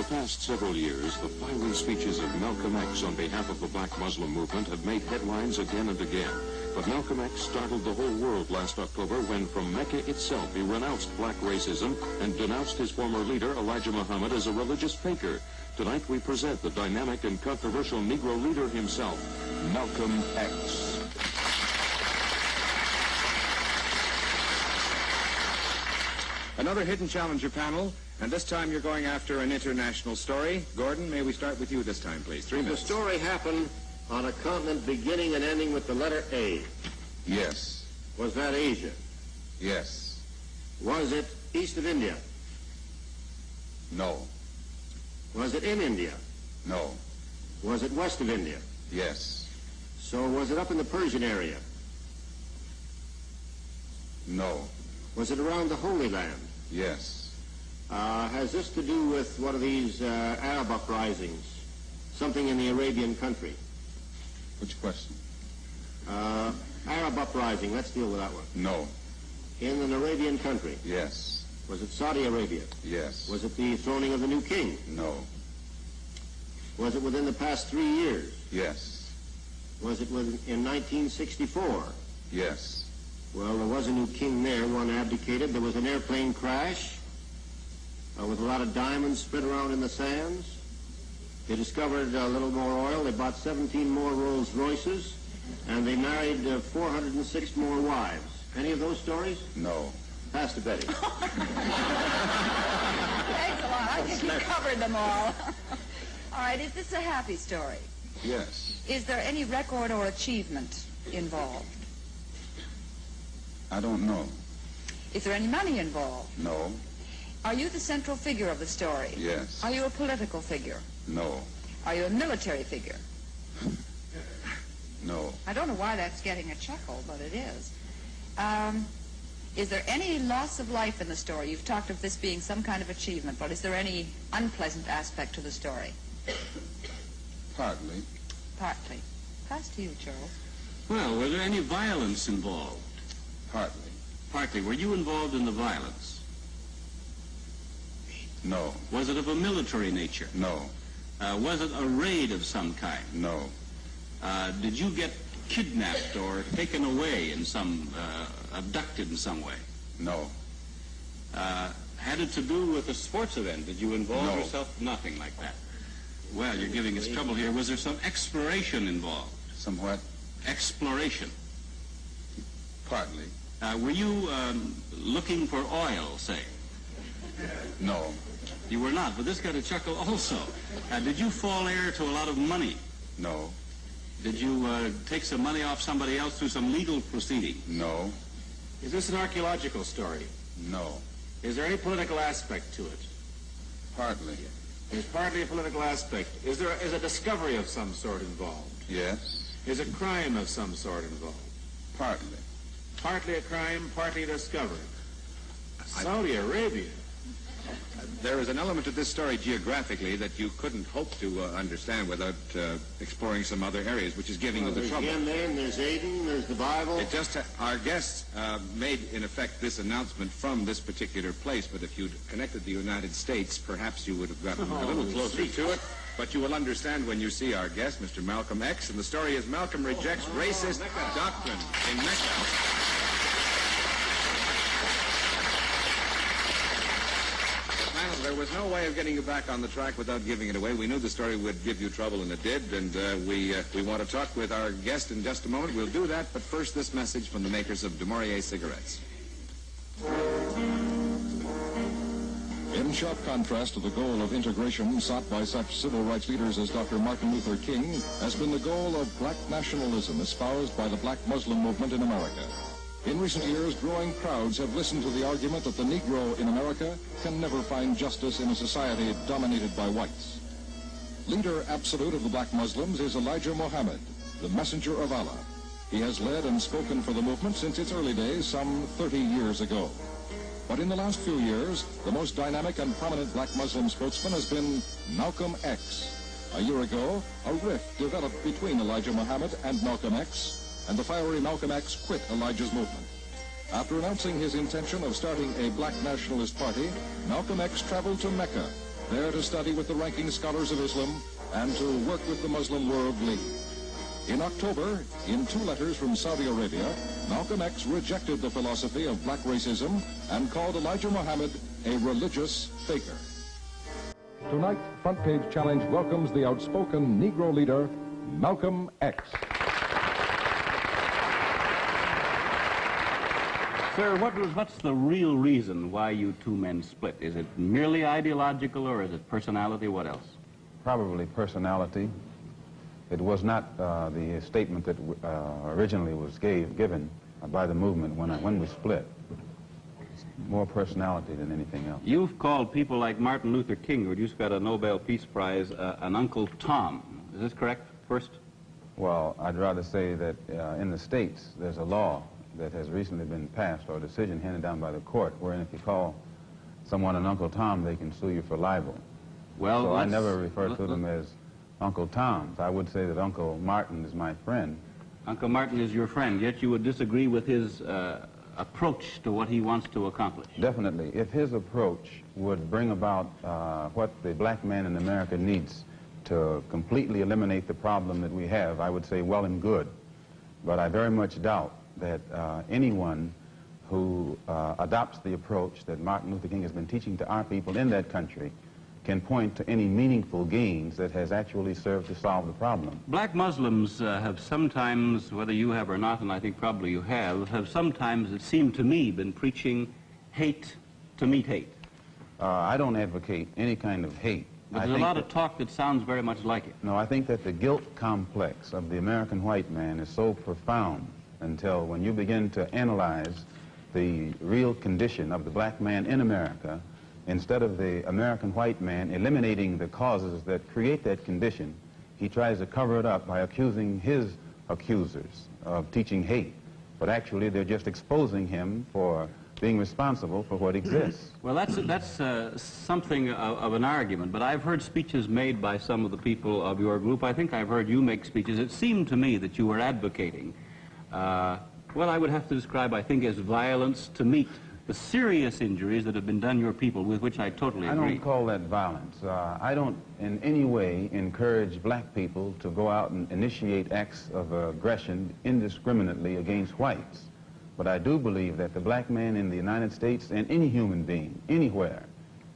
past several years, the fiery speeches of Malcolm X on behalf of the black Muslim movement have made headlines again and again. But Malcolm X startled the whole world last October when from Mecca itself he renounced black racism and denounced his former leader, Elijah Muhammad, as a religious faker. Tonight we present the dynamic and controversial Negro leader himself, Malcolm X. Another Hidden Challenger panel, and this time you're going after an international story. Gordon, may we start with you this time, please? 3 minutes. The story happened on a continent beginning and ending with the letter A. Yes. Was that Asia? Yes. Was it east of India? No. Was it in India? No. Was it west of India? Yes. So was it up in the Persian area? No. Was it around the Holy Land? Yes. Has this to do with one of these Arab uprisings? Something in the Arabian country? Which question? Arab uprising, let's deal with that one. No. In an Arabian country? Yes. Was it Saudi Arabia? Yes. Was it the throning of the new king? No. Was it within the past 3 years? Yes. Was it in 1964? Yes. Well, there was a new king there. One abdicated. There was an airplane crash with a lot of diamonds spread around in the sands. They discovered a little more oil. They bought 17 more Rolls Royces, and they married 406 more wives. Any of those stories? No. Pass to Betty. Thanks a lot. I think you covered them all. All right, is this a happy story? Yes. Is there any record or achievement involved? I don't know. Is there any money involved? No. Are you the central figure of the story? Yes. Are you a political figure? No. Are you a military figure? No. I don't know why that's getting a chuckle, but it is. Is there any loss of life in the story? You've talked of this being some kind of achievement, but is there any unpleasant aspect to the story? Partly. Partly. Pass to you, Charles. Well, were there any violence involved? Partly. Partly. Were you involved in the violence? No. Was it of a military nature? No. Was it a raid of some kind? No. Did you get kidnapped or taken away in some, abducted in some way? No. Had it to do with a sports event? Did you involve No. yourself? Nothing like that. Well, you're giving us trouble here. Was there some exploration involved? Somewhat. Exploration. Partly. Were you looking for oil, say? No. You were not, but this got a chuckle also. Did you fall heir to a lot of money? No. Did you take some money off somebody else through some legal proceeding? No. Is this an archaeological story? No. Is there any political aspect to it? Partly. There's partly a political aspect. Is a discovery of some sort involved? Yes. Is a crime of some sort involved? Partly. Partly a crime, partly a discovery. Saudi Arabia. There is an element to this story geographically that you couldn't hope to understand without exploring some other areas, which is giving you the trouble. There's Yemen, there's Aden, there's the Bible. It just our guests made, in effect, this announcement from this particular place, but if you'd connected the United States, perhaps you would have gotten a little closer to it. But you will understand when you see our guest, Mr. Malcolm X, and the story is Malcolm Rejects Racist Doctrine in Mecca. There was no way of getting you back on the track without giving it away. We knew the story would give you trouble, and it did, and we want to talk with our guest in just a moment. We'll do that, but first this message from the makers of Du Maurier cigarettes. In sharp contrast to the goal of integration sought by such civil rights leaders as Dr. Martin Luther King, has been the goal of black nationalism espoused by the black Muslim movement in America. In recent years, growing crowds have listened to the argument that the Negro in America can never find justice in a society dominated by whites. Leader absolute of the black Muslims is Elijah Muhammad, the messenger of Allah. He has led and spoken for the movement since its early days, some 30 years ago. But in the last few years, the most dynamic and prominent black Muslim spokesman has been Malcolm X. A year ago, a rift developed between Elijah Muhammad and Malcolm X, and the fiery Malcolm X quit Elijah's movement. After announcing his intention of starting a black nationalist party, Malcolm X traveled to Mecca, there to study with the ranking scholars of Islam and to work with the Muslim World League. In October, in 2 letters from Saudi Arabia, Malcolm X rejected the philosophy of black racism and called Elijah Muhammad a religious faker. Tonight, Front Page Challenge welcomes the outspoken Negro leader, Malcolm X. Sir, what's the real reason why you two men split? Is it merely ideological, or is it personality? What else? Probably personality. It was not the statement that originally was given by the movement when we split. It's more personality than anything else. You've called people like Martin Luther King, who just got a Nobel Peace Prize, an Uncle Tom. Is this correct, first? Well, I'd rather say that in the States, there's a law that has recently been passed, or a decision handed down by the court, wherein if you call someone an Uncle Tom, they can sue you for libel. Well, so I never refer to them as Uncle Toms. I would say that Uncle Martin is my friend. Uncle Martin is your friend, yet you would disagree with his approach to what he wants to accomplish. Definitely. If his approach would bring about what the black man in America needs to completely eliminate the problem that we have, I would say well and good. But I very much doubt that anyone who adopts the approach that Martin Luther King has been teaching to our people in that country can point to any meaningful gains that has actually served to solve the problem. Black Muslims have sometimes, whether you have or not, and I think probably you have sometimes, it seemed to me, been preaching hate to meet hate. I don't advocate any kind of hate. But there's a lot of talk that sounds very much like it. No, I think that the guilt complex of the American white man is so profound until when you begin to analyze the real condition of the black man in America, instead of the American white man eliminating the causes that create that condition, he tries to cover it up by accusing his accusers of teaching hate. But actually, they're just exposing him for being responsible for what exists. Well, that's something of an argument, but I've heard speeches made by some of the people of your group. I think I've heard you make speeches. It seemed to me that you were advocating, well, I would have to describe, I think, as violence to meet the serious injuries that have been done your people, with which I totally agree. I don't call that violence. I don't in any way encourage black people to go out and initiate acts of aggression indiscriminately against whites. But I do believe that the black man in the United States, and any human being, anywhere,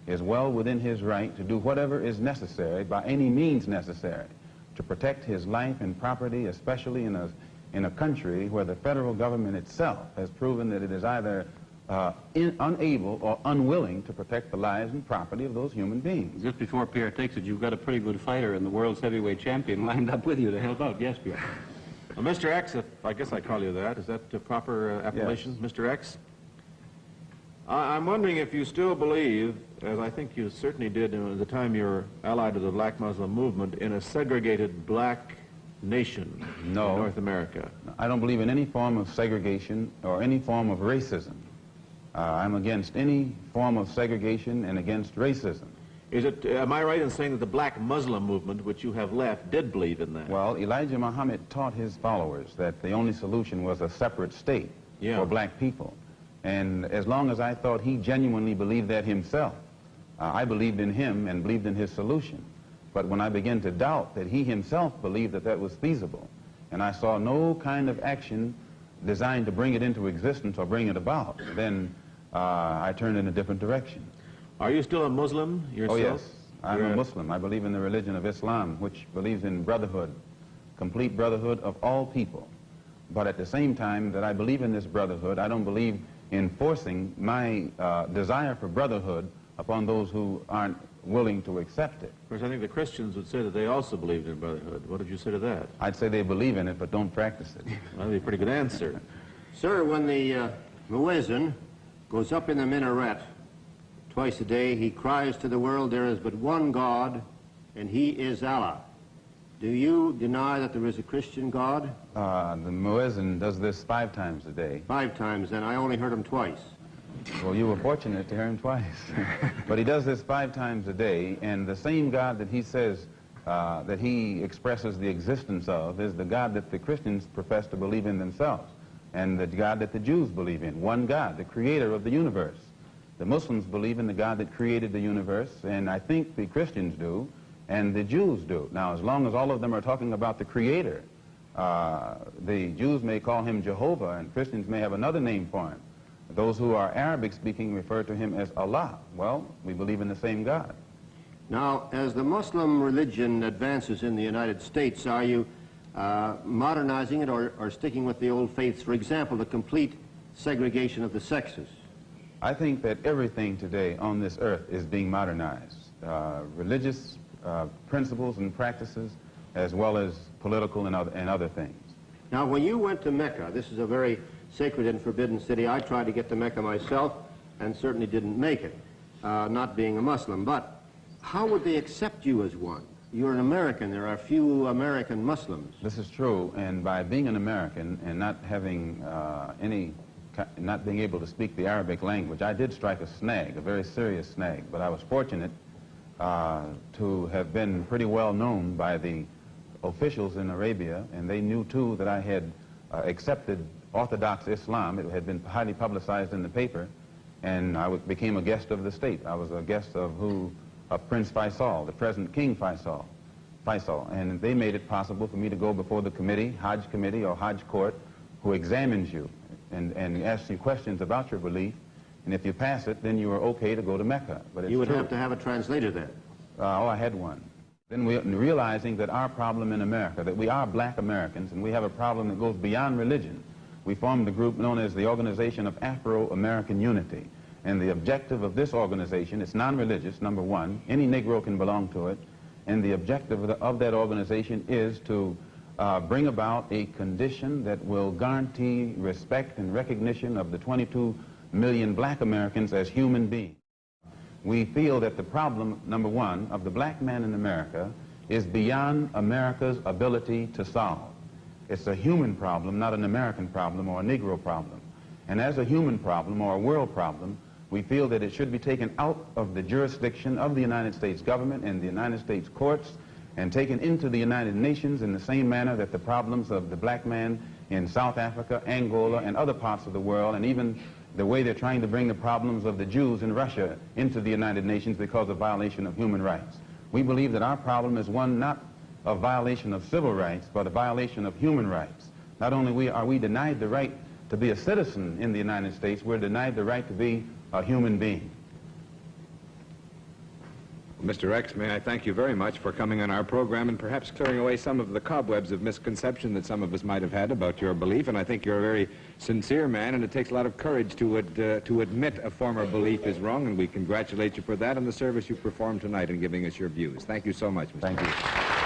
is well within his right to do whatever is necessary, by any means necessary, to protect his life and property, especially in a country where the federal government itself has proven that it is either unable or unwilling to protect the lives and property of those human beings. Just before Pierre takes it, you've got a pretty good fighter and the world's heavyweight champion lined up with you to help out. Yes, Pierre. Well, Mr. X, if I guess I call you that, is that the proper appellation, Yes. Mr. X? I'm wondering if you still believe, as I think you certainly did at the time you were allied to the black Muslim movement, in a segregated black nation in North America. I don't believe in any form of segregation or any form of racism. I'm against any form of segregation and against racism. Is it, am I right in saying that the black Muslim movement, which you have left, did believe in that? Well, Elijah Muhammad taught his followers that the only solution was a separate state for black people. And as long as I thought he genuinely believed that himself, I believed in him and believed in his solution. But when I began to doubt that he himself believed that that was feasible, and I saw no kind of action designed to bring it into existence or bring it about, then I turned in a different direction. Are you still a Muslim yourself? Oh, yes. I'm a Muslim. I believe in the religion of Islam, which believes in brotherhood, complete brotherhood of all people. But at the same time that I believe in this brotherhood, I don't believe in forcing my desire for brotherhood upon those who aren't willing to accept it. Of course, I think the Christians would say that they also believed in brotherhood. What did you say to that? I'd say they believe in it, but don't practice it. Well, that'd be a pretty good answer. Sir, when the muezzin goes up in the minaret twice a day, he cries to the world, there is but one God, and he is Allah. Do you deny that there is a Christian God? The muezzin does this 5 times a day. 5 times, and I only heard him twice. Well, you were fortunate to hear him twice. But he does this 5 times a day, and the same God that he says, that he expresses the existence of, is the God that the Christians profess to believe in themselves, and the God that the Jews believe in. One God, the creator of the universe. The Muslims believe in the God that created the universe, and I think the Christians do, and the Jews do. Now, as long as all of them are talking about the Creator, the Jews may call him Jehovah, and Christians may have another name for him. Those who are Arabic-speaking refer to him as Allah. Well, we believe in the same God. Now, as the Muslim religion advances in the United States, are you modernizing it or sticking with the old faiths? For example, the complete segregation of the sexes. I think that everything today on this earth is being modernized. Religious principles and practices, as well as political and other things. Now, when you went to Mecca, this is a very sacred and forbidden city. I tried to get to Mecca myself and certainly didn't make it, not being a Muslim. But how would they accept you as one? You're an American. There are few American Muslims. This is true, and by being an American and not having not being able to speak the Arabic language, I did strike a snag, a very serious snag, but I was fortunate to have been pretty well known by the officials in Arabia, and they knew too that I had accepted Orthodox Islam. It had been highly publicized in the paper, and I became a guest of the state. I was a guest of Prince Faisal, the present King Faisal, and they made it possible for me to go before the committee, Hajj committee or Hajj court, who examines you and asks you questions about your belief, and if you pass it, then you are okay to go to Mecca. But it's you would true. have to have a translator then. I had one. Then realizing that our problem in America, that we are black Americans, and we have a problem that goes beyond religion, we formed a group known as the Organization of Afro-American Unity. And the objective of this organization, it's non-religious, number one. Any Negro can belong to it. And the objective of that organization is to bring about a condition that will guarantee respect and recognition of the 22 million black Americans as human beings. We feel that the problem, number one, of the black man in America is beyond America's ability to solve. It's a human problem, not an American problem or a Negro problem. And as a human problem or a world problem, we feel that it should be taken out of the jurisdiction of the United States government and the United States courts and taken into the United Nations in the same manner that the problems of the black man in South Africa, Angola, and other parts of the world, and even the way they're trying to bring the problems of the Jews in Russia into the United Nations because of violation of human rights. We believe that our problem is one not of violation of civil rights, but a violation of human rights. Not only are we denied the right to be a citizen in the United States, we're denied the right to be a human being. Mr. X, may I thank you very much for coming on our program and perhaps clearing away some of the cobwebs of misconception that some of us might have had about your belief. And I think you're a very sincere man, and it takes a lot of courage to admit a former belief is wrong, and we congratulate you for that and the service you performed tonight in giving us your views. Thank you so much, Mr. Thank you.